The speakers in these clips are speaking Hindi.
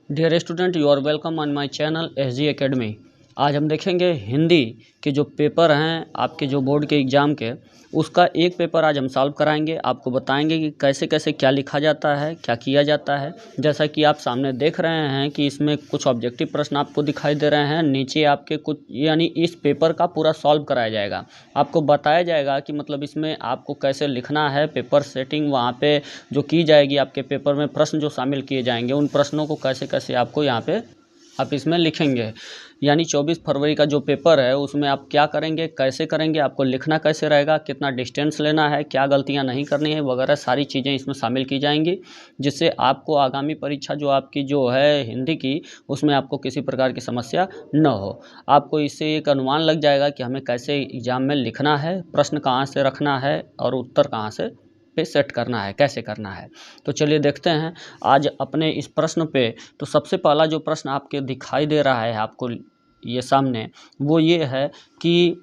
Dear student, you are welcome on my channel SG academy. आज हम देखेंगे हिंदी के जो पेपर हैं आपके जो बोर्ड के एग्ज़ाम के, उसका एक पेपर आज हम सॉल्व कराएंगे। आपको बताएंगे कि कैसे कैसे क्या लिखा जाता है, क्या किया जाता है। जैसा कि आप सामने देख रहे हैं कि इसमें कुछ ऑब्जेक्टिव प्रश्न आपको दिखाई दे रहे हैं, नीचे आपके कुछ यानी इस पेपर का पूरा सॉल्व कराया जाएगा। आपको बताया जाएगा कि मतलब इसमें आपको कैसे लिखना है, पेपर सेटिंग वहाँ पे जो की जाएगी, आपके पेपर में प्रश्न जो शामिल किए जाएंगे उन प्रश्नों को कैसे कैसे आपको यहाँ पे आप इसमें लिखेंगे। यानी 24 फरवरी का जो पेपर है उसमें आप क्या करेंगे, कैसे करेंगे, आपको लिखना कैसे रहेगा, कितना डिस्टेंस लेना है, क्या गलतियां नहीं करनी है वगैरह सारी चीज़ें इसमें शामिल की जाएंगी, जिससे आपको आगामी परीक्षा जो आपकी जो है हिंदी की, उसमें आपको किसी प्रकार की समस्या न हो। आपको इससे एक अनुमान लग जाएगा कि हमें कैसे एग्ज़ाम में लिखना है, प्रश्न कहाँ से रखना है और उत्तर कहाँ से पे सेट करना है, कैसे करना है। तो चलिए देखते हैं आज अपने इस प्रश्न पे। तो सबसे पहला जो प्रश्न आपके दिखाई दे रहा है आपको ये सामने, वो ये है कि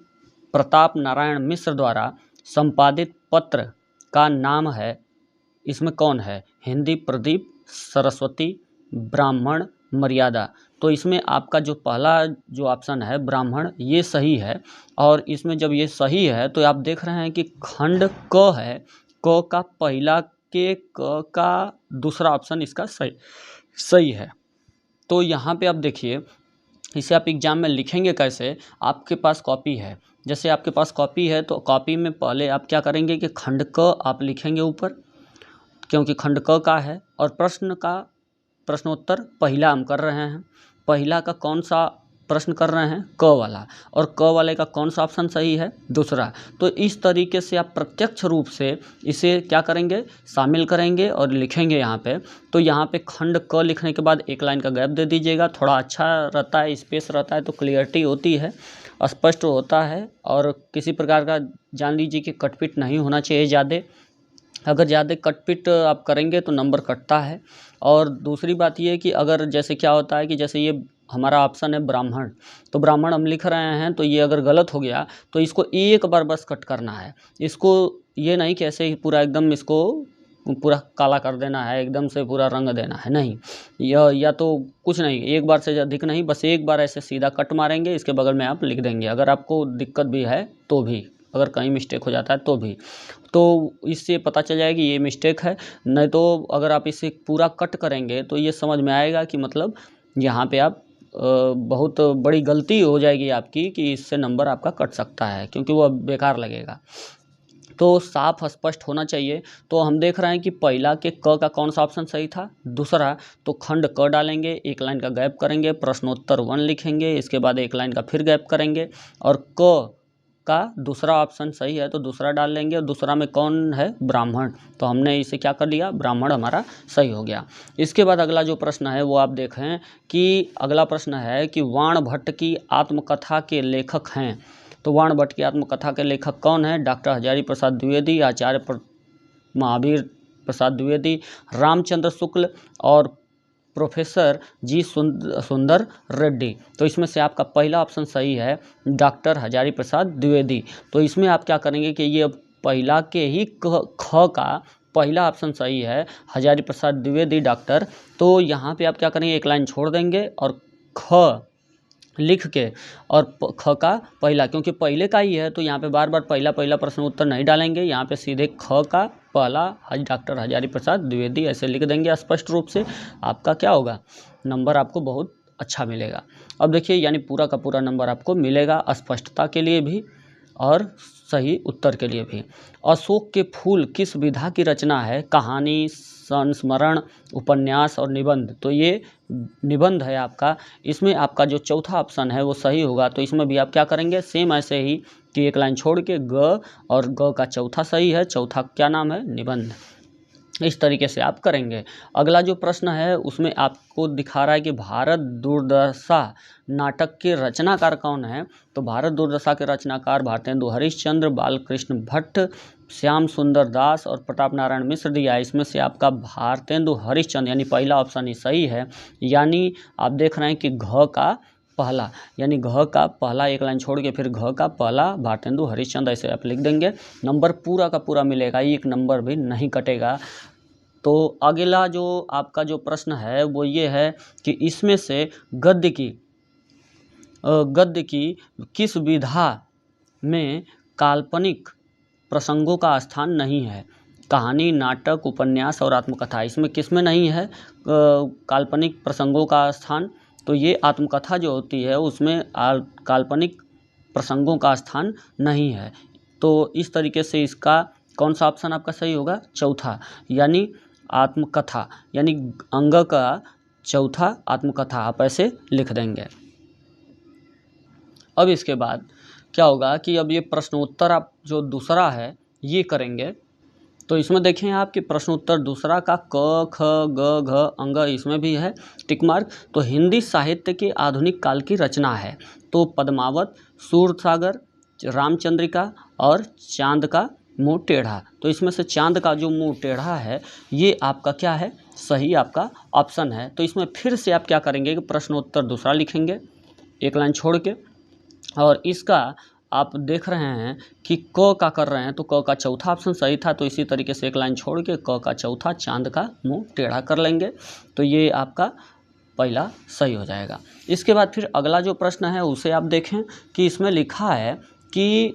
प्रताप नारायण मिश्र द्वारा संपादित पत्र का नाम है, इसमें कौन है? हिंदी प्रदीप, सरस्वती, ब्राह्मण, मर्यादा। तो इसमें आपका जो पहला जो ऑप्शन है ब्राह्मण, ये सही है। और इसमें जब ये सही है तो आप देख रहे हैं कि खंड क है, क का पहला के क का दूसरा ऑप्शन इसका सही है। तो यहाँ पे आप देखिए, इसे आप एग्जाम में लिखेंगे कैसे। आपके पास कॉपी है, जैसे आपके पास कॉपी है तो कॉपी में पहले आप क्या करेंगे कि खंड क आप लिखेंगे ऊपर, क्योंकि खंड क का है। और प्रश्न का प्रश्नोत्तर पहला हम कर रहे हैं, पहला का कौन सा प्रश्न कर रहे हैं? क वाला। और क वाले का कौन सा ऑप्शन सही है? दूसरा। तो इस तरीके से आप प्रत्यक्ष रूप से इसे क्या करेंगे, शामिल करेंगे और लिखेंगे यहाँ पे। तो यहाँ पे खंड क लिखने के बाद एक लाइन का गैप दे दीजिएगा, थोड़ा अच्छा रहता है, स्पेस रहता है तो क्लियरिटी होती है, स्पष्ट होता है। और किसी प्रकार का जान लीजिए कि कटपिट नहीं होना चाहिए ज़्यादा। अगर ज़्यादा कटपिट आप करेंगे तो नंबर कटता है। और दूसरी बात ये कि अगर जैसे क्या होता है कि जैसे ये हमारा ऑप्शन है ब्राह्मण, तो ब्राह्मण हम लिख रहे हैं, तो ये अगर गलत हो गया तो इसको एक बार बस कट करना है। इसको ये नहीं कि ऐसे ही पूरा एकदम इसको पूरा काला कर देना है, एकदम से पूरा रंग देना है, नहीं। या तो कुछ नहीं, एक बार से अधिक नहीं, बस एक बार ऐसे सीधा कट मारेंगे, इसके बगल में आप लिख देंगे। अगर आपको दिक्कत भी है तो भी, अगर कहीं मिस्टेक हो जाता है तो भी, तो इससे पता चल जाएगा कि ये मिस्टेक है। नहीं तो अगर आप इसे पूरा कट करेंगे तो ये समझ में आएगा कि मतलब यहाँ पे आप बहुत बड़ी गलती हो जाएगी आपकी, कि इससे नंबर आपका कट सकता है, क्योंकि वो बेकार लगेगा। तो साफ स्पष्ट होना चाहिए। तो हम देख रहे हैं कि पहला के क का कौन सा ऑप्शन सही था? दूसरा। तो खंड क डालेंगे, एक लाइन का गैप करेंगे, प्रश्नोत्तर 1 लिखेंगे, इसके बाद एक लाइन का फिर गैप करेंगे। और क का दूसरा ऑप्शन सही है तो दूसरा डाल लेंगे। और दूसरा में कौन है? ब्राह्मण। तो हमने इसे क्या कर लिया, ब्राह्मण हमारा सही हो गया। इसके बाद अगला जो प्रश्न है वो आप देखें कि अगला प्रश्न है कि वाण भट्ट की आत्मकथा के लेखक हैं। तो वाण भट्ट की आत्मकथा के लेखक कौन है? डॉक्टर हजारी प्रसाद द्विवेदी, आचार्य महावीर प्रसाद द्विवेदी, रामचंद्र शुक्ल और प्रोफेसर जी सुंदर रेड्डी। तो इसमें से आपका पहला ऑप्शन सही है, डॉक्टर हजारी प्रसाद द्विवेदी। तो इसमें आप क्या करेंगे कि ये पहला के ही ख का पहला ऑप्शन सही है, हजारी प्रसाद द्विवेदी डॉक्टर। तो यहाँ पे आप क्या करेंगे, एक लाइन छोड़ देंगे और ख लिख के, और ख का पहला, क्योंकि पहले का ही है तो यहाँ पे बार बार पहला पहला प्रश्न उत्तर नहीं डालेंगे, यहाँ पे सीधे ख का पहला डॉक्टर हजारी प्रसाद द्विवेदी ऐसे लिख देंगे स्पष्ट रूप से। आपका क्या होगा, नंबर आपको बहुत अच्छा मिलेगा। अब देखिए, यानी पूरा का पूरा नंबर आपको मिलेगा, स्पष्टता के लिए भी और सही उत्तर के लिए भी। अशोक के फूल किस विधा की रचना है? कहानी, संस्मरण, उपन्यास और निबंध। तो ये निबंध है आपका। इसमें आपका जो चौथा ऑप्शन है वो सही होगा। तो इसमें भी आप क्या करेंगे, सेम ऐसे ही कि एक लाइन छोड़ के ग, और ग का चौथा सही है, चौथा क्या नाम है? निबंध। इस तरीके से आप करेंगे। अगला जो प्रश्न है उसमें आपको दिखा रहा है कि भारत दुर्दशा नाटक के रचनाकार कौन है? तो भारत दुर्दशा के रचनाकार भारतेंदु हरिश्चंद्र, बालकृष्ण भट्ट, श्याम सुंदर दास और प्रताप नारायण मिश्र दिया है। इसमें से आपका भारतेंदु हरिश्चंद्र यानी पहला ऑप्शन ही सही है। यानी आप देख रहे हैं कि घ का पहला, यानी घ का पहला एक लाइन छोड़ के फिर घ का पहला भारतेंदु हरिश्चंद्र ऐसे आप लिख देंगे। नंबर पूरा का पूरा मिलेगा, एक नंबर भी नहीं कटेगा। तो अगला जो आपका जो प्रश्न है वो ये है कि इसमें से गद्य की किस विधा में काल्पनिक प्रसंगों का स्थान नहीं है। कहानी, नाटक, उपन्यास और आत्मकथा, इसमें किस में नहीं है काल्पनिक प्रसंगों का स्थान। तो ये आत्मकथा जो होती है उसमें काल्पनिक प्रसंगों का स्थान नहीं है। तो इस तरीके से इसका कौन सा ऑप्शन आपका सही होगा, चौथा, यानी आत्मकथा, यानी अंग का चौथा आत्मकथा आप ऐसे लिख देंगे। अब इसके बाद क्या होगा कि अब ये प्रश्नोत्तर आप जो दूसरा है ये करेंगे। तो इसमें देखें आपके प्रश्नोत्तर दूसरा का क, ख, ग, घ, अंग इसमें भी है टिक मार्क। तो हिंदी साहित्य के आधुनिक काल की रचना है। तो पद्मावत, सूरसागर, रामचंद्रिका और चांद का मुंह टेढ़ा। तो इसमें से चांद का जो मुंह टेढ़ा है ये आपका क्या है, सही आपका ऑप्शन है। तो इसमें फिर से आप क्या करेंगे कि प्रश्नोत्तर दूसरा लिखेंगे एक लाइन छोड़ के, और इसका आप देख रहे हैं कि क का कर रहे हैं तो क का चौथा ऑप्शन सही था। तो इसी तरीके से एक लाइन छोड़ के क का चौथा चांद का मुंह टेढ़ा कर लेंगे। तो ये आपका पहला सही हो जाएगा। इसके बाद फिर अगला जो प्रश्न है उसे आप देखें कि इसमें लिखा है कि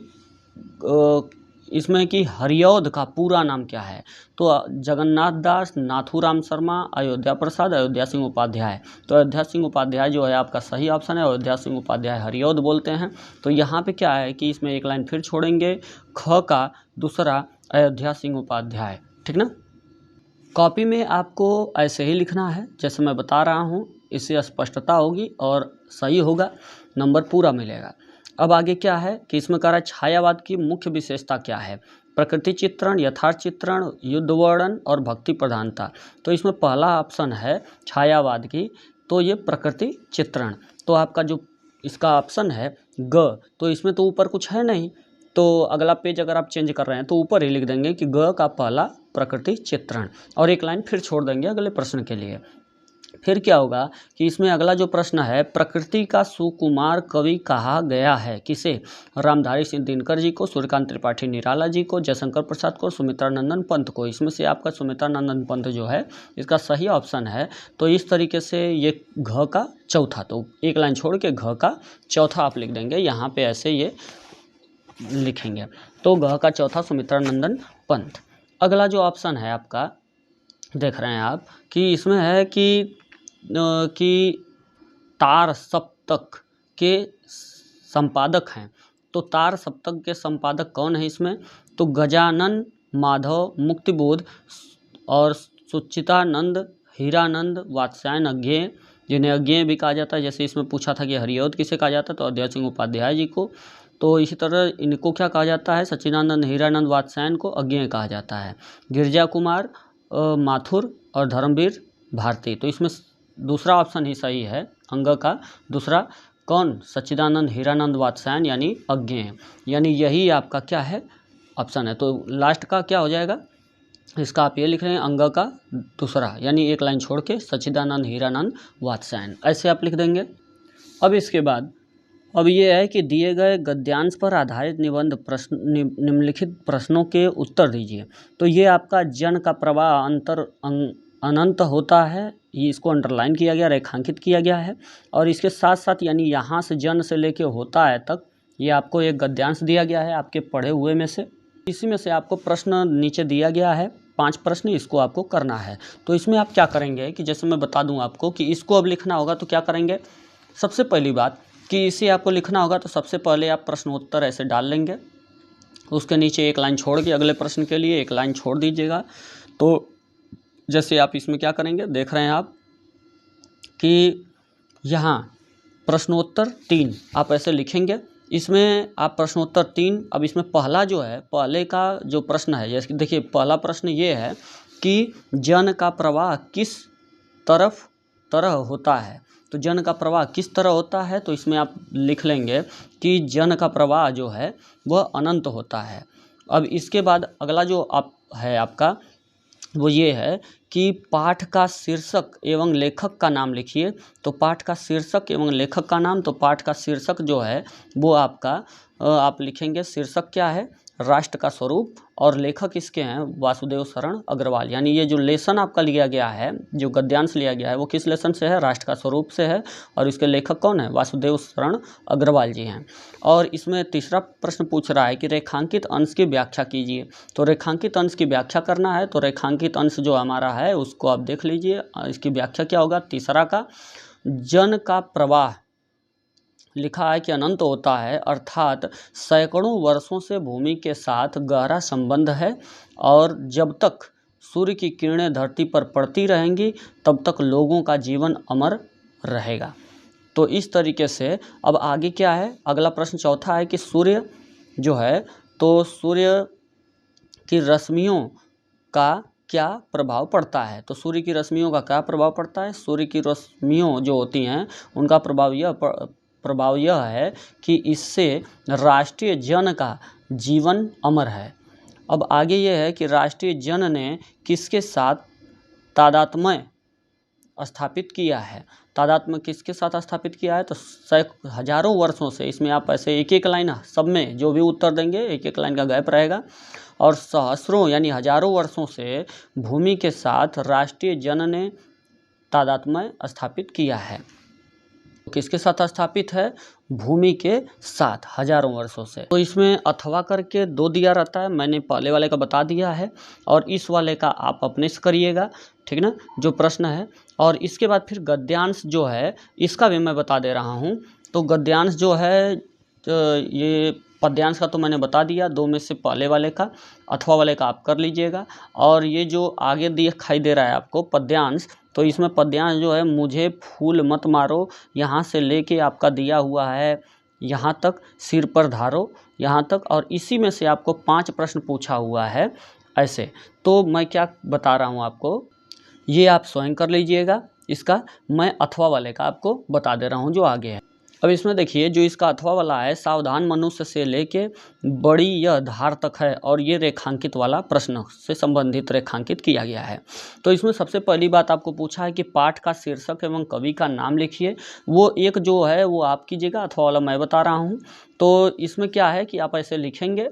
इसमें कि हरिऔध का पूरा नाम क्या है। तो जगन्नाथ दास, नाथूराम शर्मा, अयोध्या प्रसाद, अयोध्या सिंह उपाध्याय। तो अयोध्या सिंह उपाध्याय जो है आपका सही ऑप्शन है, अयोध्या सिंह उपाध्याय हरिऔध बोलते हैं। तो यहाँ पे क्या है कि इसमें एक लाइन फिर छोड़ेंगे, ख का दूसरा अयोध्या सिंह उपाध्याय, ठीक ना। कॉपी में आपको ऐसे ही लिखना है जैसे मैं बता रहा हूँ, इससे स्पष्टता होगी और सही होगा, नंबर पूरा मिलेगा। अब आगे क्या है कि इसमें कह रहा है छायावाद की मुख्य विशेषता क्या है। प्रकृति चित्रण, यथार्थ चित्रण, युद्ध वर्णन और भक्ति प्रधानता। तो इसमें पहला ऑप्शन है छायावाद की, तो ये प्रकृति चित्रण। तो आपका जो इसका ऑप्शन है ग, तो इसमें तो ऊपर कुछ है नहीं, तो अगला पेज अगर आप चेंज कर रहे हैं तो ऊपर ही लिख देंगे कि ग का पहला प्रकृति चित्रण, और एक लाइन फिर छोड़ देंगे अगले प्रश्न के लिए। फिर क्या होगा कि इसमें अगला जो प्रश्न है, प्रकृति का सुकुमार कवि कहा गया है किसे। रामधारी सिंह दिनकर जी को, सूर्यकांत त्रिपाठी निराला जी को, जयशंकर प्रसाद को, सुमित्रानंदन पंत को। इसमें से आपका सुमित्रानंदन पंत जो है इसका सही ऑप्शन है। तो इस तरीके से ये घ का चौथा, तो एक लाइन छोड़ के घ का चौथा आप लिख देंगे, यहाँ पे ऐसे ये लिखेंगे। तो घ का चौथा सुमित्रानंदन पंत। अगला जो ऑप्शन है आपका देख रहे हैं आप कि इसमें है कि तार सप्तक के संपादक हैं। तो तार सप्तक के संपादक कौन है इसमें, तो गजानन, माधव, मुक्तिबोध और सुचितानंद, हीरानंद, वात्स्यायन अज्ञेय, जिन्हें अज्ञेय भी कहा जाता है। जैसे इसमें पूछा था कि हरिऔध किसे कहा जाता है, तो अयोध्या सिंह उपाध्याय जी को। तो इसी तरह इनको क्या कहा जाता है, सच्चिदानंद, हीरानंद, वात्स्यायन को अज्ञेय कहा जाता है। गिरजा कुमार, माथुर और धर्मवीर भारती। तो इसमें दूसरा ऑप्शन ही सही है, अंग का दूसरा कौन, सच्चिदानंद, हीरानंद, वात्स्यायन यानी अज्ञेय, यानी यही आपका क्या है ऑप्शन है। तो लास्ट का क्या हो जाएगा, इसका आप ये लिख रहे हैं अंग का दूसरा, यानी एक लाइन छोड़ के सच्चिदानंद, हीरानंद, वात्स्यायन, ऐसे आप लिख देंगे। अब इसके बाद अब ये है कि दिए गए गद्यांश पर आधारित निबंध प्रश्न निम्नलिखित प्रश्नों के उत्तर दीजिए। तो ये आपका जन का प्रवाह अनंत होता है, ये इसको अंडरलाइन किया गया, रेखांकित किया गया है। और इसके साथ साथ यानी यहाँ से जन से लेके होता है तक ये आपको एक गद्यांश दिया गया है आपके पढ़े हुए में से। इसी में से आपको प्रश्न नीचे दिया गया है 5 प्रश्न, इसको आपको करना है। तो इसमें आप क्या करेंगे कि जैसे मैं बता दूं आपको कि इसको अब लिखना होगा, तो क्या करेंगे, सबसे पहली बात कि इसे आपको लिखना होगा। तो सबसे पहले आप प्रश्नोत्तर ऐसे डाल लेंगे, उसके नीचे एक लाइन छोड़ के अगले प्रश्न के लिए एक लाइन छोड़ दीजिएगा। तो जैसे आप इसमें क्या करेंगे, देख रहे हैं आप कि यहाँ प्रश्नोत्तर 3 आप ऐसे लिखेंगे। इसमें आप प्रश्नोत्तर 3, अब इसमें पहला जो है, पहले का जो प्रश्न है, जैसे देखिए पहला प्रश्न ये है कि जन का प्रवाह किस तरह होता है। तो जन का प्रवाह किस तरह होता है, तो इसमें आप लिख लेंगे कि जन का प्रवाह जो है वह अनंत होता है। अब इसके बाद अगला जो आप है आपका वो ये है कि पाठ का शीर्षक एवं लेखक का नाम लिखिए। तो पाठ का शीर्षक एवं लेखक का नाम, तो पाठ का शीर्षक जो है वो आपका आप लिखेंगे, शीर्षक क्या है, राष्ट्र का स्वरूप, और लेखक इसके हैं वासुदेव शरण अग्रवाल। यानी ये जो लेसन आपका लिया गया है, जो गद्यांश लिया गया है, वो किस लेसन से है? राष्ट्र का स्वरूप से है, और इसके लेखक कौन है? वासुदेव शरण अग्रवाल जी हैं। और इसमें तीसरा प्रश्न पूछ रहा है कि रेखांकित अंश की व्याख्या कीजिए। तो रेखांकित अंश की व्याख्या करना है, तो रेखांकित अंश जो हमारा है उसको आप देख लीजिए। इसकी व्याख्या क्या होगा? तीसरा का जन का प्रवाह लिखा है कि अनंत होता है, अर्थात सैकड़ों वर्षों से भूमि के साथ गहरा संबंध है, और जब तक सूर्य की किरणें धरती पर पड़ती रहेंगी तब तक लोगों का जीवन अमर रहेगा। तो इस तरीके से अब आगे क्या है? अगला प्रश्न चौथा है कि सूर्य जो है, तो सूर्य की रश्मियों का क्या प्रभाव पड़ता है? तो सूर्य की रश्मियों का क्या प्रभाव पड़ता है? सूर्य की रश्मियों जो होती हैं उनका प्रभाव यह है कि इससे राष्ट्रीय जन का जीवन अमर है। अब आगे यह है कि राष्ट्रीय जन ने किसके साथ तादात्म्य स्थापित किया है? तादात्म्य किसके साथ स्थापित किया है? तो हजारों वर्षों से, इसमें आप ऐसे एक एक लाइन सब में जो भी उत्तर देंगे एक एक लाइन का गैप रहेगा, और सहस्रों यानी हजारों वर्षों से भूमि के साथ राष्ट्रीय जन ने तादात्म्य स्थापित किया है। किसके साथ स्थापित है? भूमि के साथ, हजारों वर्षों से। तो इसमें अथवा करके 2 दिया रहता है, मैंने पहले वाले का बता दिया है, और इस वाले का आप अपने से करिएगा, ठीक ना, जो प्रश्न है। और इसके बाद फिर गद्यांश जो है इसका भी मैं बता दे रहा हूँ। तो गद्यांश जो है, तो ये पद्यांश का तो मैंने बता दिया, 2 में से पहले वाले का, अथवा वाले का आप कर लीजिएगा। और ये जो आगे दिखाई दे रहा है आपको पद्यांश, तो इसमें पद्यांश जो है, मुझे फूल मत मारो, यहाँ से लेके आपका दिया हुआ है यहाँ तक, सिर पर धारो यहाँ तक, और इसी में से आपको 5 प्रश्न पूछा हुआ है ऐसे। तो मैं क्या बता रहा हूँ आपको, ये आप स्वयं कर लीजिएगा। इसका मैं अथवा वाले का आपको बता दे रहा हूँ जो आगे है। अब इसमें देखिए, जो इसका अथवा वाला है, सावधान मनुष्य से लेके बड़ी यह धार तक है, और ये रेखांकित वाला प्रश्न से संबंधित रेखांकित किया गया है। तो इसमें सबसे पहली बात आपको पूछा है कि पाठ का शीर्षक एवं कवि का नाम लिखिए। वो एक जो है वो आप कीजिएगा, अथवा वाला मैं बता रहा हूँ। तो इसमें क्या है कि आप ऐसे लिखेंगे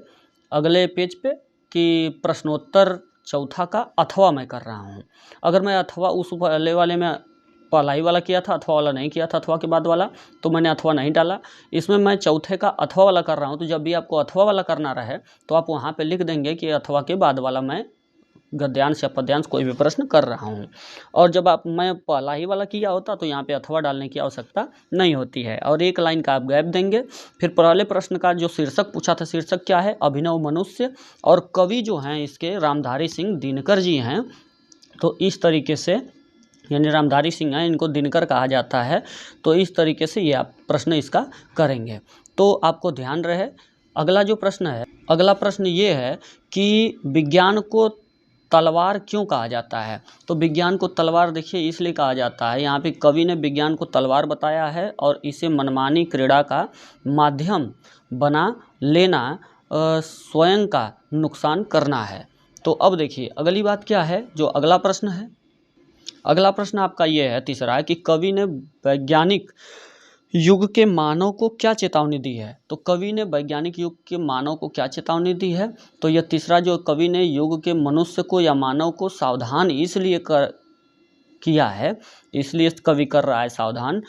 अगले पेज पे कि प्रश्नोत्तर चौथा का अथवा मैं कर रहा हूँ। अगर मैं अथवा उस पहले वाले में पहला ही वाला किया था, अथवा वाला नहीं किया था, अथवा के बाद वाला, तो मैंने अथवा नहीं डाला। इसमें मैं चौथे का अथवा वाला कर रहा हूँ। तो जब भी आपको अथवा वाला करना रहे तो आप वहाँ पे लिख देंगे कि अथवा के बाद वाला मैं गद्यांश या पद्यांश कोई भी प्रश्न कर रहा हूँ। और जब मैं पहला ही वाला किया होता तो यहाँ पे अथवा डालने की आवश्यकता नहीं होती है, और एक लाइन का आप गैप देंगे। फिर पहले प्रश्न का जो शीर्षक पूछा था, शीर्षक क्या है? अभिनव मनुष्य, और कवि जो हैं इसके रामधारी सिंह दिनकर जी हैं। तो इस तरीके से, यानी रामधारी सिंह हैं, इनको दिनकर कहा जाता है। तो इस तरीके से ये आप प्रश्न इसका करेंगे, तो आपको ध्यान रहे। अगला जो प्रश्न है, अगला प्रश्न ये है कि विज्ञान को तलवार क्यों कहा जाता है? तो विज्ञान को तलवार देखिए इसलिए कहा जाता है, यहाँ पे कवि ने विज्ञान को तलवार बताया है, और इसे मनमानी क्रीड़ा का माध्यम बना लेना स्वयं का नुकसान करना है। तो अब देखिए अगली बात क्या है, जो अगला प्रश्न है। अगला प्रश्न आपका ये है, तीसरा है कि कवि ने वैज्ञानिक युग के मानव को क्या चेतावनी दी है? तो कवि ने वैज्ञानिक युग के मानव को क्या चेतावनी दी है? तो यह तीसरा जो कवि ने युग के मनुष्य को या मानव को सावधान इसलिए किया है, इसलिए कवि कर रहा है सावधान,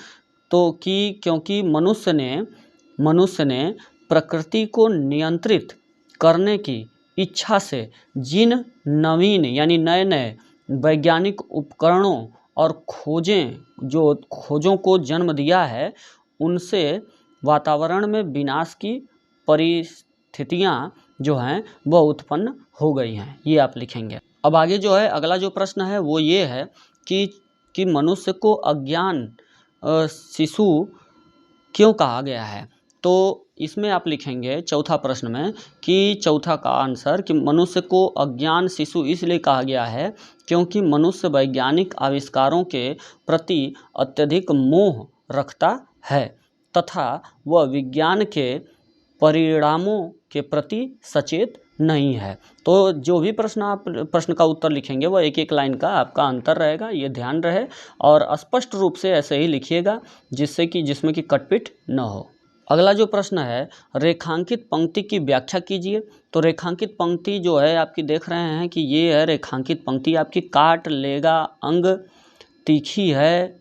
तो क्योंकि मनुष्य ने प्रकृति को नियंत्रित करने की इच्छा से जिन नवीन यानी नए नए वैज्ञानिक उपकरणों और खोजों को जन्म दिया है, उनसे वातावरण में विनाश की परिस्थितियां जो हैं वह उत्पन्न हो गई हैं। ये आप लिखेंगे। अब आगे जो है अगला जो प्रश्न है वो ये है कि मनुष्य को अज्ञान शिशु क्यों कहा गया है? तो इसमें आप लिखेंगे चौथा प्रश्न में कि चौथा का आंसर कि मनुष्य को अज्ञान शिशु इसलिए कहा गया है क्योंकि मनुष्य वैज्ञानिक आविष्कारों के प्रति अत्यधिक मोह रखता है तथा वह विज्ञान के परिणामों के प्रति सचेत नहीं है। तो जो भी प्रश्न का उत्तर लिखेंगे वह एक एक लाइन का आपका अंतर रहेगा, ये ध्यान रहे, और स्पष्ट रूप से ऐसे ही लिखिएगा जिसमें कि कटपिट न हो। अगला जो प्रश्न है, रेखांकित पंक्ति की व्याख्या कीजिए। तो रेखांकित पंक्ति जो है आपकी देख रहे हैं कि ये है रेखांकित पंक्ति आपकी, काट लेगा अंग, तीखी है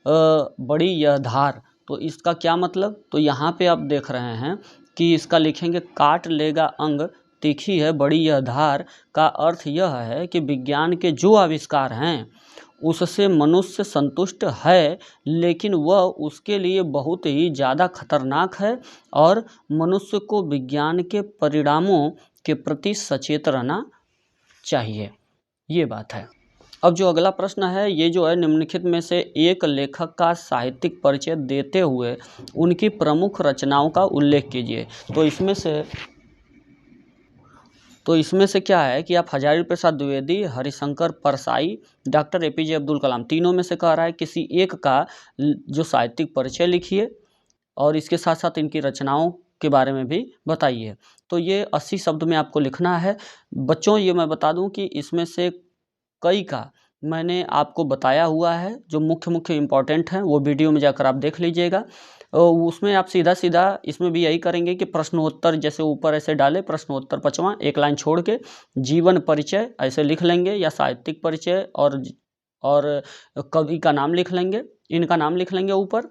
बड़ी यह धार। तो इसका क्या मतलब, तो यहाँ पे आप देख रहे हैं कि इसका लिखेंगे काट लेगा अंग, तीखी है बड़ी यह धार। का अर्थ यह है कि विज्ञान के जो आविष्कार हैं उससे मनुष्य संतुष्ट है, लेकिन वह उसके लिए बहुत ही ज़्यादा खतरनाक है और मनुष्य को विज्ञान के परिणामों के प्रति सचेत रहना चाहिए। ये बात है। अब जो अगला प्रश्न है, ये जो है निम्नलिखित में से एक लेखक का साहित्यिक परिचय देते हुए उनकी प्रमुख रचनाओं का उल्लेख कीजिए। तो इसमें से क्या है कि आप हजारी प्रसाद द्विवेदी, हरिशंकर परसाई, डॉक्टर एपीजे अब्दुल कलाम, तीनों में से कह रहा है किसी एक का जो साहित्यिक परिचय लिखिए और इसके साथ साथ इनकी रचनाओं के बारे में भी बताइए। तो ये 80 शब्द में आपको लिखना है। बच्चों ये मैं बता दूं कि इसमें से कई का मैंने आपको बताया हुआ है, जो मुख्य मुख्य इम्पॉर्टेंट हैं वो वीडियो में जाकर आप देख लीजिएगा। उसमें आप सीधा सीधा इसमें भी यही करेंगे कि प्रश्नोत्तर जैसे ऊपर ऐसे डाले, प्रश्नोत्तर 5वां एक लाइन छोड़ के जीवन परिचय ऐसे लिख लेंगे, या साहित्यिक परिचय और कवि का नाम लिख लेंगे, इनका नाम लिख लेंगे ऊपर।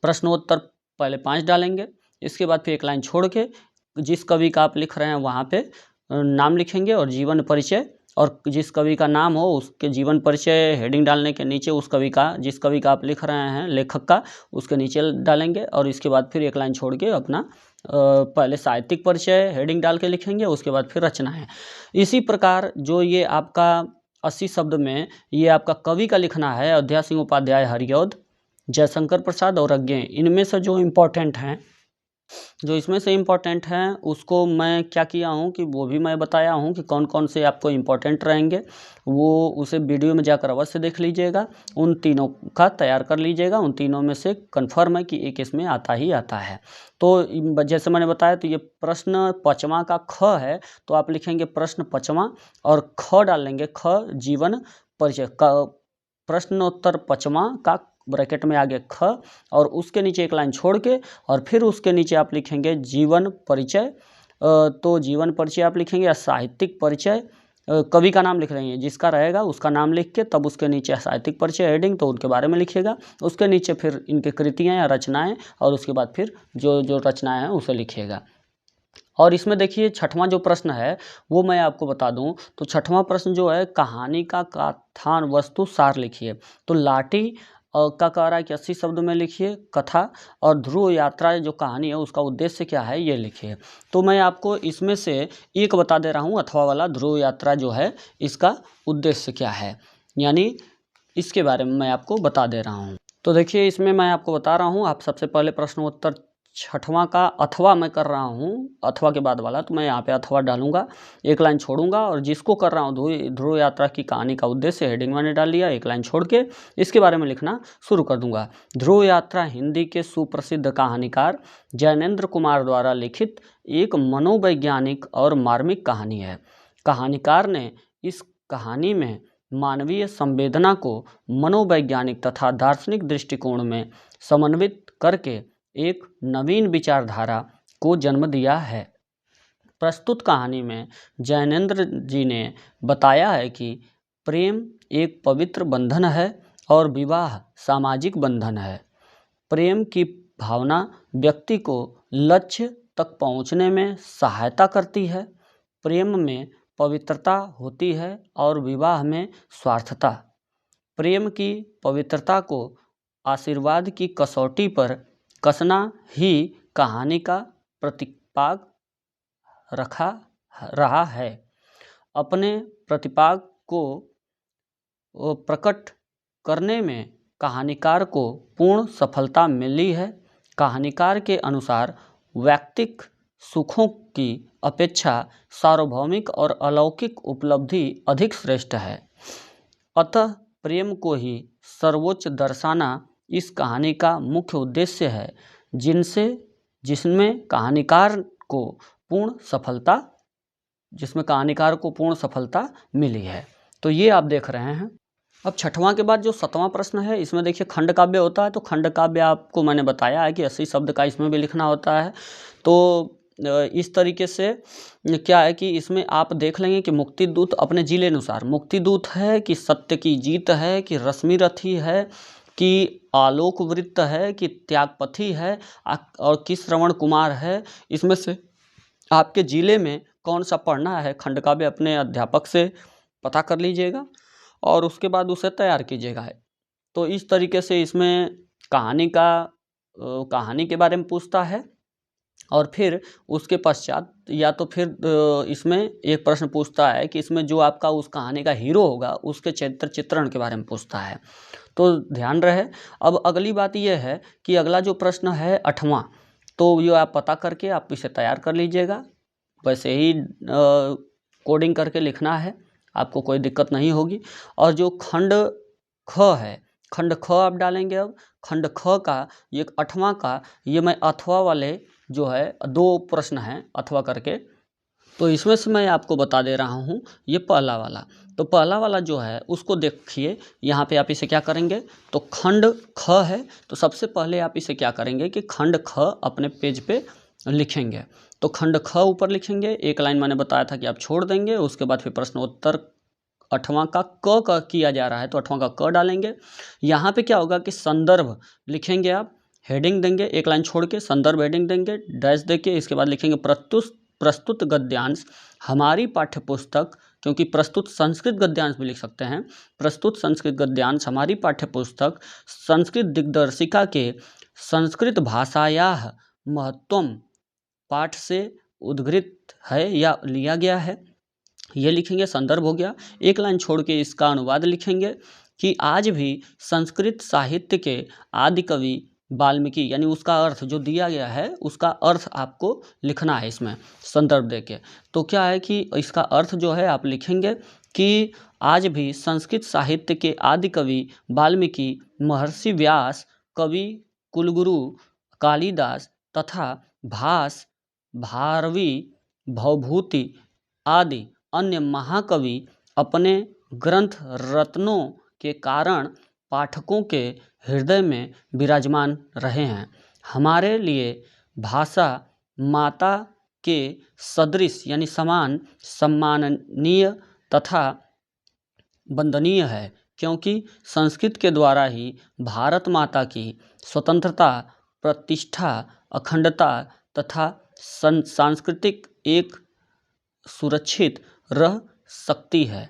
प्रश्नोत्तर पहले 5 डालेंगे, इसके बाद फिर एक लाइन छोड़ के जिस कवि का आप लिख रहे हैं वहाँ पे नाम लिखेंगे और जीवन परिचय, और जिस कवि का नाम हो उसके जीवन परिचय हेडिंग डालने के नीचे उस कवि का, जिस कवि का आप लिख रहे हैं लेखक का, उसके नीचे डालेंगे। और इसके बाद फिर एक लाइन छोड़ के अपना पहले साहित्यिक परिचय हेडिंग डाल के लिखेंगे, उसके बाद फिर रचना है। इसी प्रकार जो ये आपका 80 शब्द में ये आपका कवि का लिखना है, अयोध्या सिंह उपाध्याय हरिऔध, जयशंकर प्रसाद और अज्ञे, इनमें से जो इम्पोर्टेंट हैं, जो इसमें से इम्पोर्टेंट हैं उसको मैं क्या किया हूँ कि वो भी मैं बताया हूँ कि कौन कौन से आपको इम्पोर्टेंट रहेंगे, वो उसे वीडियो में जाकर अवश्य देख लीजिएगा। उन तीनों का तैयार कर लीजिएगा, उन तीनों में से कन्फर्म है कि एक इसमें आता ही आता है। तो जैसे मैंने बताया, तो ये प्रश्न 5वां का ख है, तो आप लिखेंगे प्रश्न 5वां और ख डाल लेंगे, ख जीवन परिचय का, प्रश्नोत्तर 5वां का ब्रैकेट में आगे ख, और उसके नीचे एक लाइन छोड़ के और फिर उसके नीचे आप लिखेंगे जीवन परिचय। तो जीवन परिचय आप लिखेंगे या साहित्यिक परिचय, कवि का नाम लिख रहे हैं, जिसका रहेगा उसका नाम लिख के तब उसके नीचे साहित्यिक परिचय हेडिंग, तो उनके बारे में लिखिएगा। उसके नीचे फिर इनके कृतियाँ या रचनाएँ, और उसके बाद फिर जो जो रचनाएँ हैं उसे लिखिएगा। और इसमें देखिए 6वां जो प्रश्न है वो मैं आपको बता दूं, तो 6वां प्रश्न जो है कहानी का कथान वस्तु सार लिखिए। तो लाठी का कह रहा है कि 80 शब्द में लिखिए कथा, और ध्रुव यात्रा जो कहानी है उसका उद्देश्य क्या है ये लिखिए। तो मैं आपको इसमें से एक बता दे रहा हूँ, अथवा वाला ध्रुव यात्रा जो है इसका उद्देश्य क्या है, यानी इसके बारे में मैं आपको बता दे रहा हूँ। तो देखिए इसमें मैं आपको बता रहा हूँ, आप सबसे पहले प्रश्नोत्तर 6वां का अथवा मैं कर रहा हूँ, अथवा के बाद वाला, तो मैं यहाँ पे अथवा डालूंगा, एक लाइन छोड़ूंगा, और जिसको कर रहा हूँ ध्रुव यात्रा की कहानी का उद्देश्य हेडिंग मैंने डाल लिया, एक लाइन छोड़ के इसके बारे में लिखना शुरू कर दूंगा। ध्रुव यात्रा हिंदी के सुप्रसिद्ध कहानीकार जैनेन्द्र कुमार द्वारा लिखित एक मनोवैज्ञानिक और मार्मिक कहानी है। कहानीकार ने इस कहानी में मानवीय संवेदना को मनोवैज्ञानिक तथा दार्शनिक दृष्टिकोण में समन्वित करके एक नवीन विचारधारा को जन्म दिया है। प्रस्तुत कहानी में जैनेन्द्र जी ने बताया है कि प्रेम एक पवित्र बंधन है और विवाह सामाजिक बंधन है। प्रेम की भावना व्यक्ति को लक्ष्य तक पहुंचने में सहायता करती है। प्रेम में पवित्रता होती है और विवाह में स्वार्थता। प्रेम की पवित्रता को आशीर्वाद की कसौटी पर कसना ही कहानी का प्रतिपाद रहा है। अपने प्रतिपाद को प्रकट करने में कहानीकार को पूर्ण सफलता मिली है। कहानीकार के अनुसार वैयक्तिक सुखों की अपेक्षा सार्वभौमिक और अलौकिक उपलब्धि अधिक श्रेष्ठ है। अतः प्रेम को ही सर्वोच्च दर्शाना इस कहानी का मुख्य उद्देश्य है, जिसमें कहानीकार को पूर्ण सफलता मिली है। तो ये आप देख रहे हैं अब छठवां के बाद जो 7वां प्रश्न है, इसमें देखिए खंड काव्य होता है। तो खंड काव्य आपको मैंने बताया है कि 80 शब्द का इसमें भी लिखना होता है। तो इस तरीके से क्या है कि इसमें आप देख लेंगे कि मुक्तिदूत अपने जिले अनुसार मुक्तिदूत है कि सत्य की जीत है कि रश्मिरथी है कि आलोक वृत्त है कि त्यागपथी है और कि श्रवण कुमार है। इसमें से आपके जिले में कौन सा पढ़ना है खंड काव्य अपने अध्यापक से पता कर लीजिएगा और उसके बाद उसे तैयार कीजिएगा। तो इस तरीके से इसमें कहानी के बारे में पूछता है और फिर उसके पश्चात या तो फिर इसमें एक प्रश्न पूछता है कि इसमें जो आपका उस कहानी का हीरो होगा उसके चरित्र चित्रण के बारे में पूछता है। तो ध्यान रहे। अब अगली बात यह है कि अगला जो प्रश्न है 8वां, तो ये आप पता करके आप इसे तैयार कर लीजिएगा। वैसे ही कोडिंग करके लिखना है, आपको कोई दिक्कत नहीं होगी। और जो खंड ख है, खंड ख आप डालेंगे। अब खंड ख का ये 8वां का ये मैं अथवा वाले जो है 2 प्रश्न हैं अथवा करके, तो इसमें से मैं आपको बता दे रहा हूँ ये पहला वाला। तो पहला वाला जो है उसको देखिए, यहाँ पे आप इसे क्या करेंगे, तो खंड ख है तो सबसे पहले आप इसे क्या करेंगे कि खंड ख अपने पेज पे लिखेंगे। तो खंड ख ऊपर लिखेंगे, एक लाइन मैंने बताया था कि आप छोड़ देंगे। उसके बाद फिर प्रश्नोत्तर 8वां का क किया जा रहा है तो 8वां का क डालेंगे। यहाँ पे क्या होगा कि संदर्भ लिखेंगे, आप हेडिंग देंगे, एक लाइन छोड़ के संदर्भ हेडिंग देंगे, डैश देके इसके बाद लिखेंगे प्रस्तुत गद्यांश हमारी पाठ्यपुस्तक, क्योंकि प्रस्तुत संस्कृत गद्यांश भी लिख सकते हैं। प्रस्तुत संस्कृत गद्यांश हमारी पाठ्यपुस्तक संस्कृत दिग्दर्शिका के संस्कृत भाषायाः महत्वम पाठ से उद्धृत है या लिया गया है, ये लिखेंगे। संदर्भ हो गया। एक लाइन छोड़ के इसका अनुवाद लिखेंगे कि आज भी संस्कृत साहित्य के आदि कवि वाल्मीकि, यानी उसका अर्थ जो दिया गया है उसका अर्थ आपको लिखना है इसमें संदर्भ देके। तो क्या है कि इसका अर्थ जो है आप लिखेंगे कि आज भी संस्कृत साहित्य के आदि कवि वाल्मीकि, महर्षि व्यास, कवि कुलगुरु कालिदास तथा भास, भारवी, भवभूति आदि अन्य महाकवि अपने ग्रंथ रत्नों के कारण पाठकों के हृदय में विराजमान रहे हैं। हमारे लिए भाषा माता के सदृश यानी समान सम्माननीय तथा वंदनीय है, क्योंकि संस्कृत के द्वारा ही भारत माता की स्वतंत्रता, प्रतिष्ठा, अखंडता तथा सांस्कृतिक एक सुरक्षित रह सकती है।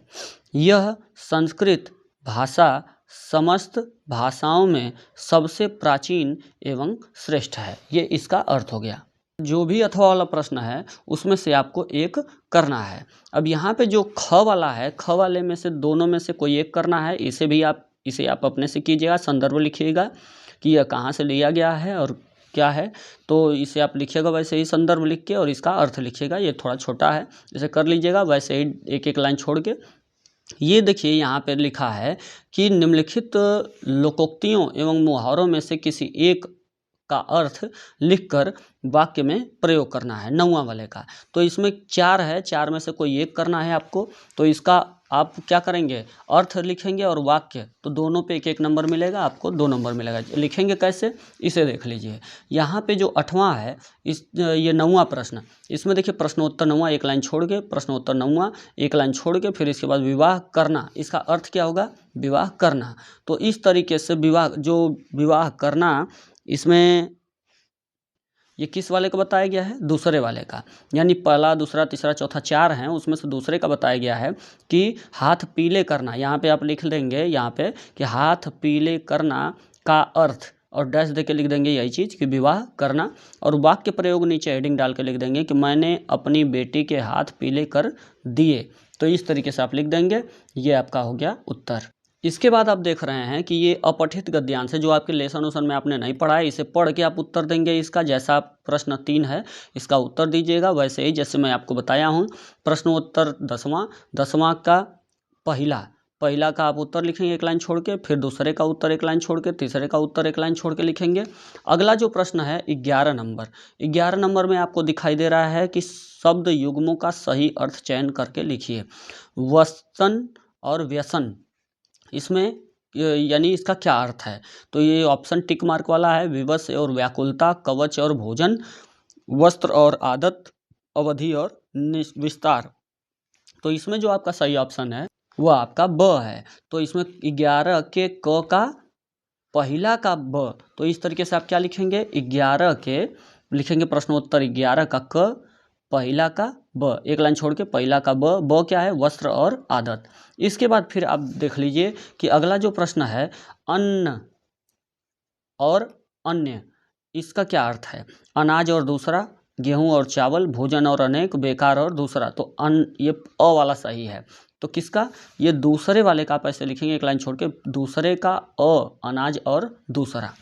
यह संस्कृत भाषा समस्त भाषाओं में सबसे प्राचीन एवं श्रेष्ठ है। ये इसका अर्थ हो गया। जो भी अथवा वाला प्रश्न है उसमें से आपको एक करना है। अब यहाँ पे जो ख वाला है, ख वाले में से दोनों में से कोई एक करना है। इसे आप अपने से कीजिएगा, संदर्भ लिखिएगा कि यह कहाँ से लिया गया है और क्या है। तो इसे आप लिखिएगा वैसे ही संदर्भ लिख के और इसका अर्थ लिखिएगा। ये थोड़ा छोटा है, इसे कर लीजिएगा वैसे ही एक एक लाइन छोड़ के। ये देखिए यहाँ पे लिखा है कि निम्नलिखित लोकोक्तियों एवं मुहावरों में से किसी एक का अर्थ लिखकर वाक्य में प्रयोग करना है, 9वां वाले का। तो इसमें 4 है, 4 में से कोई एक करना है आपको। तो इसका आप क्या करेंगे, अर्थ लिखेंगे और वाक्य, तो दोनों पे 1-1 नंबर मिलेगा, आपको 2 नंबर मिलेगा। लिखेंगे कैसे, इसे देख लीजिए। यहाँ पे जो 8वां है ये 9वां प्रश्न, इसमें देखिए प्रश्नोत्तर 9वां, एक लाइन छोड़ के प्रश्नोत्तर 9वां, एक लाइन छोड़ के फिर इसके बाद विवाह करना, इसका अर्थ क्या होगा, विवाह करना। तो इस तरीके से विवाह करना, इसमें ये किस वाले का बताया गया है, दूसरे वाले का। यानी पहला, दूसरा, तीसरा, चौथा 4 हैं, उसमें से दूसरे का बताया गया है कि हाथ पीले करना। यहाँ पे आप लिख देंगे यहाँ पे कि हाथ पीले करना का अर्थ, और डैश दे के लिख देंगे यही चीज़ कि विवाह करना। और वाक्य प्रयोग नीचे हेडिंग डाल के लिख देंगे कि मैंने अपनी बेटी के हाथ पीले कर दिए। तो इस तरीके से आप लिख देंगे। ये आपका हो गया उत्तर। इसके बाद आप देख रहे हैं कि ये अपठित गद्यांश है, जो आपके लेसन उसन में आपने नहीं पढ़ा है। इसे पढ़ के आप उत्तर देंगे इसका। जैसा प्रश्न 3 है इसका उत्तर दीजिएगा वैसे ही जैसे मैं आपको बताया हूँ। प्रश्नोत्तर 10वां का पहला का आप उत्तर लिखेंगे 1 लाइन छोड़ के, फिर दूसरे का उत्तर 1 लाइन छोड़ के, तीसरे का उत्तर 1 लाइन छोड़ के लिखेंगे। अगला जो प्रश्न है 11 नंबर में आपको दिखाई दे रहा है कि शब्द युग्मों का सही अर्थ चयन करके लिखिए। वसन और व्यसन इसमें यानी इसका क्या अर्थ है। तो ये ऑप्शन टिक मार्क वाला है, विवश और व्याकुलता, कवच और भोजन, वस्त्र और आदत, अवधि और विस्तार। तो इसमें जो आपका सही ऑप्शन है वो आपका ब है। तो इसमें 11 के क का पहला का ब, तो इस तरीके से आप क्या लिखेंगे, 11 के लिखेंगे प्रश्नोत्तर 11 का क, पहला का ब, एक लाइन छोड़ के पहला का ब क्या है, वस्त्र और आदत। इसके बाद फिर आप देख लीजिए कि अगला जो प्रश्न है अन्न और अन्य, इसका क्या अर्थ है। अनाज और दूसरा, गेहूं और चावल, भोजन और अनेक, बेकार और दूसरा। तो अन्न ये अ वाला सही है। तो किसका, ये दूसरे वाले का आप ऐसे लिखेंगे एक लाइन छोड़ के, दूसरे का अ, अनाज और दूसरा,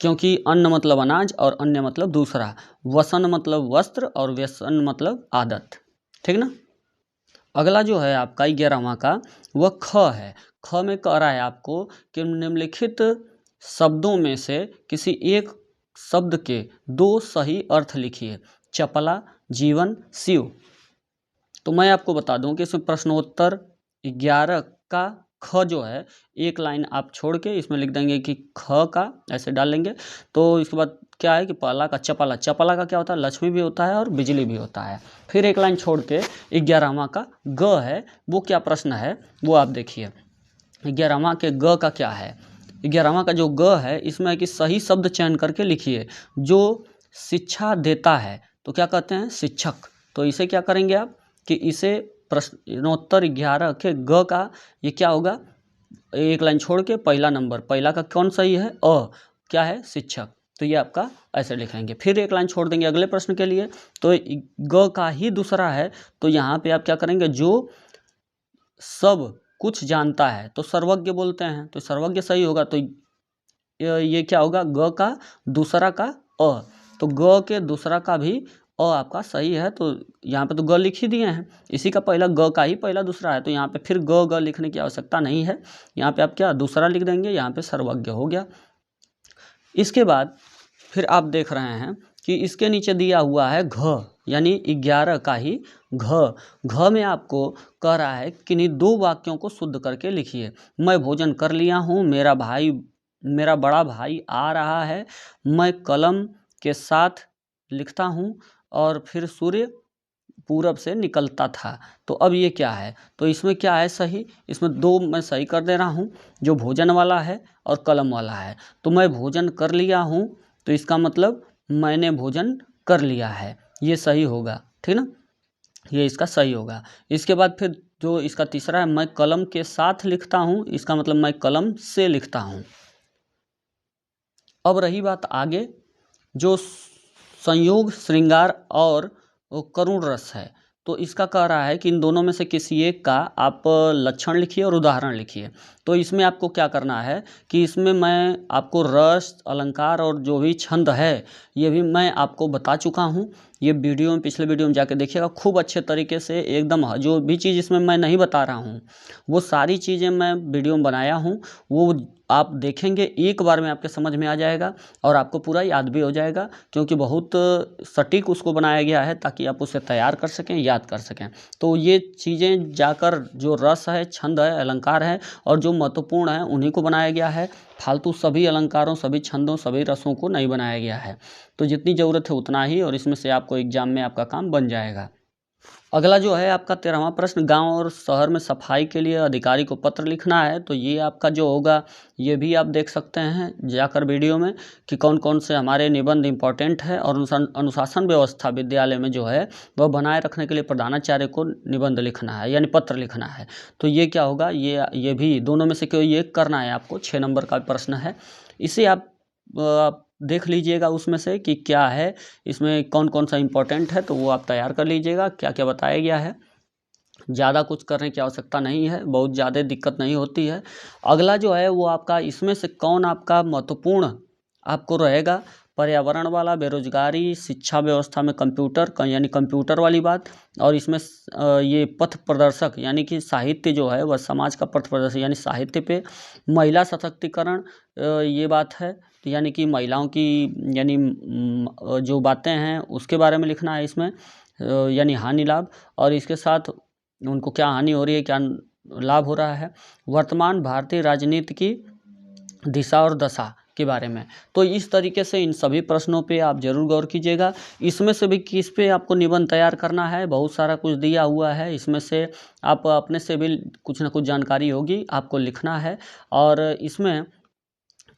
क्योंकि अन्न मतलब अनाज और अन्य मतलब दूसरा, वसन मतलब वस्त्र और व्यसन मतलब आदत। ठीक ना। अगला जो है आपका 11वां का वह ख है। ख में कह रहा है आपको कि निम्नलिखित शब्दों में से किसी एक शब्द के 2 सही अर्थ लिखिए। चपला, जीवन, शिव। तो मैं आपको बता दूं कि इसमें प्रश्नोत्तर 11 का ख जो है, एक लाइन आप छोड़ के इसमें लिख देंगे कि ख का ऐसे डाल लेंगे। तो इसके बाद क्या है कि पहला का चपला, चपला का क्या होता है, लक्ष्मी भी होता है और बिजली भी होता है। फिर एक लाइन छोड़ के 11वां का ग है, वो क्या प्रश्न है वो आप देखिए। 11वां के ग का क्या है, 11वां का जो ग है इसमें है कि सही शब्द चयन करके लिखिए। जो शिक्षा देता है तो क्या कहते हैं, शिक्षक। तो इसे क्या करेंगे आप कि इसे प्रश्नोत्तर 11 के ग का ये क्या होगा, एक लाइन छोड़ के पहला नंबर, पहला का कौन सही है, अ, क्या है, शिक्षक। तो ये आपका ऐसे लिखेंगे। फिर एक लाइन छोड़ देंगे अगले प्रश्न के लिए, तो ग का ही दूसरा है, तो यहाँ पे आप क्या करेंगे, जो सब कुछ जानता है तो सर्वज्ञ बोलते हैं, तो सर्वज्ञ सही होगा। तो ये क्या होगा, ग का दूसरा का अ, तो ग के दूसरा का भी अ आपका सही है। तो यहाँ पे तो ग लिख ही दिए हैं, इसी का पहला ग का ही पहला दूसरा है, तो यहाँ पे फिर ग ग लिखने की आवश्यकता नहीं है। यहाँ पे आप क्या दूसरा लिख देंगे, यहाँ पे सर्वज्ञ हो गया। इसके बाद फिर आप देख रहे हैं कि इसके नीचे दिया हुआ है घ, यानी 11 का ही घ। घ में आपको कह रहा है कि इन्हीं 2 वाक्यों को शुद्ध करके लिखिए। मैं भोजन कर लिया हूँ, मेरा बड़ा भाई आ रहा है, मैं कलम के साथ लिखता हूँ, और फिर सूर्य पूरब से निकलता था। तो अब ये क्या है, तो इसमें क्या है सही, इसमें 2 मैं सही कर दे रहा हूँ, जो भोजन वाला है और कलम वाला है। तो मैं भोजन कर लिया हूँ, तो इसका मतलब मैंने भोजन कर लिया है, ये सही होगा। ठीक ना, ये इसका सही होगा। इसके बाद फिर जो इसका तीसरा है, मैं कलम के साथ लिखता हूँ, इसका मतलब मैं कलम से लिखता हूँ। अब रही बात आगे, जो संयोग, श्रृंगार और करुण रस है, तो इसका कह रहा है कि इन दोनों में से किसी एक का आप लक्षण लिखिए और उदाहरण लिखिए। तो इसमें आपको क्या करना है कि इसमें मैं आपको रस, अलंकार और जो भी छंद है ये भी मैं आपको बता चुका हूँ। ये वीडियो में, पिछले वीडियो में जाके देखिएगा, खूब अच्छे तरीके से एकदम, जो भी चीज़ इसमें मैं नहीं बता रहा हूँ वो सारी चीज़ें मैं वीडियो में बनाया हूँ, वो आप देखेंगे एक बार में आपके समझ में आ जाएगा और आपको पूरा याद भी हो जाएगा, क्योंकि बहुत सटीक उसको बनाया गया है ताकि आप उसे तैयार कर सकें, याद कर सकें। तो ये चीज़ें जाकर जो रस है, छंद है, अलंकार है और जो महत्वपूर्ण है उन्हीं को बनाया गया है। फालतू सभी अलंकारों, सभी छंदों, सभी रसों को नहीं बनाया गया है। तो जितनी ज़रूरत है उतना ही, और इसमें से आपको एग्जाम में आपका काम बन जाएगा। अगला जो है आपका 13वां प्रश्न, गांव और शहर में सफाई के लिए अधिकारी को पत्र लिखना है। तो ये आपका जो होगा, ये भी आप देख सकते हैं जाकर वीडियो में कि कौन कौन से हमारे निबंध इम्पोर्टेंट है, और अनुशासन व्यवस्था विद्यालय में जो है वह बनाए रखने के लिए प्रधानाचार्य को निबंध लिखना है, यानी पत्र लिखना है। तो ये क्या होगा, ये भी दोनों में से कोई एक करना है आपको। 6 नंबर का प्रश्न है, इसे आप देख लीजिएगा उसमें से कि क्या है, इसमें कौन कौन सा इम्पोर्टेंट है, तो वो आप तैयार कर लीजिएगा, क्या क्या बताया गया है। ज़्यादा कुछ करने की आवश्यकता नहीं है, बहुत ज़्यादा दिक्कत नहीं होती है। अगला जो है वो आपका, इसमें से कौन आपका महत्वपूर्ण आपको रहेगा, पर्यावरण वाला, बेरोजगारी, शिक्षा व्यवस्था में कंप्यूटर, यानी कंप्यूटर वाली बात, और इसमें ये पथ प्रदर्शक यानी कि साहित्य जो है वह समाज का पथ प्रदर्शक यानी साहित्य पे, महिला सशक्तिकरण ये बात है, यानी कि महिलाओं की यानी जो बातें हैं उसके बारे में लिखना है इसमें, यानी हानि लाभ, और इसके साथ उनको क्या हानि हो रही है, क्या लाभ हो रहा है। वर्तमान भारतीय राजनीति की दिशा और दशा के बारे में। तो इस तरीके से इन सभी प्रश्नों पे आप जरूर गौर कीजिएगा। इसमें से भी किस पे आपको निबंध तैयार करना है, बहुत सारा कुछ दिया हुआ है, इसमें से आप अपने से भी कुछ ना कुछ जानकारी होगी, आपको लिखना है। और इसमें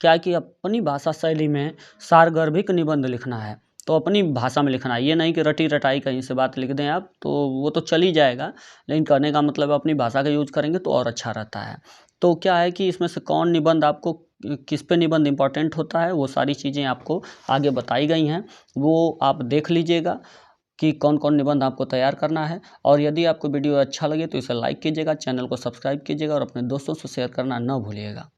क्या है कि अपनी भाषा शैली में सारगर्भिक निबंध लिखना है, तो अपनी भाषा में लिखना है। ये नहीं कि रटी रटाई कहीं से बात लिख दें आप, तो वो तो चल ही जाएगा, लेकिन कहने का मतलब अपनी भाषा का यूज करेंगे तो और अच्छा रहता है। तो क्या है कि इसमें से कौन निबंध आपको, किस पे निबंध इम्पोर्टेंट होता है, वो सारी चीज़ें आपको आगे बताई गई हैं, वो आप देख लीजिएगा कि कौन कौन निबंध आपको तैयार करना है। और यदि आपको वीडियो अच्छा लगे तो इसे लाइक कीजिएगा, चैनल को सब्सक्राइब कीजिएगा और अपने दोस्तों से शेयर करना न भूलिएगा।